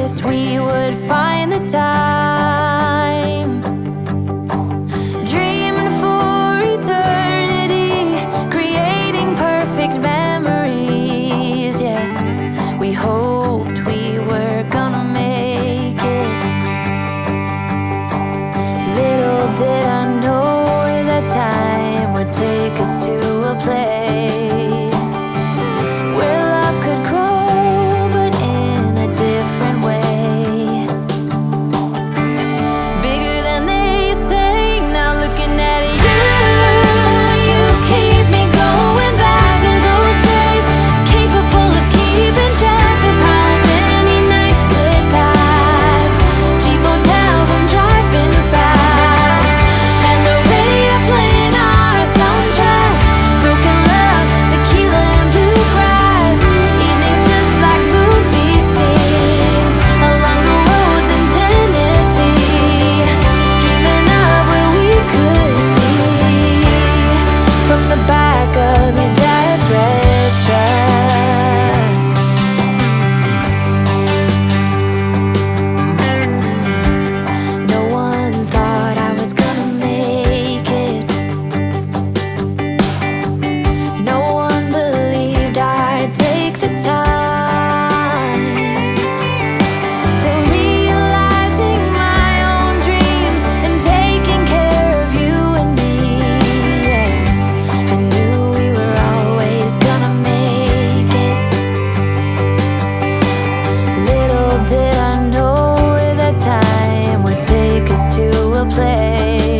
promised we would find the time, dreaming for eternity, creating perfect memories. Yeah, we hoped we were gonna make it. Little did I know that time would take us to a place where love could grow, but in a different way. Bigger than they'd say. Now looking at you keep me going back to those days, capable of keeping track of how many nights split past cheap hotels and driving fast, and the radio playing our soundtrack, broken love, tequila and bluegrass, evenings just like movie scenes along the roads in Tennessee, dreaming of what we could be from the back of your dad's red truck. No one thought I was gonna make it. No one believed I'd take the time for realizing my own dreams and taking care of you and me. Yeah, I knew we were always gonna make it. Little did I know that time would take us to a place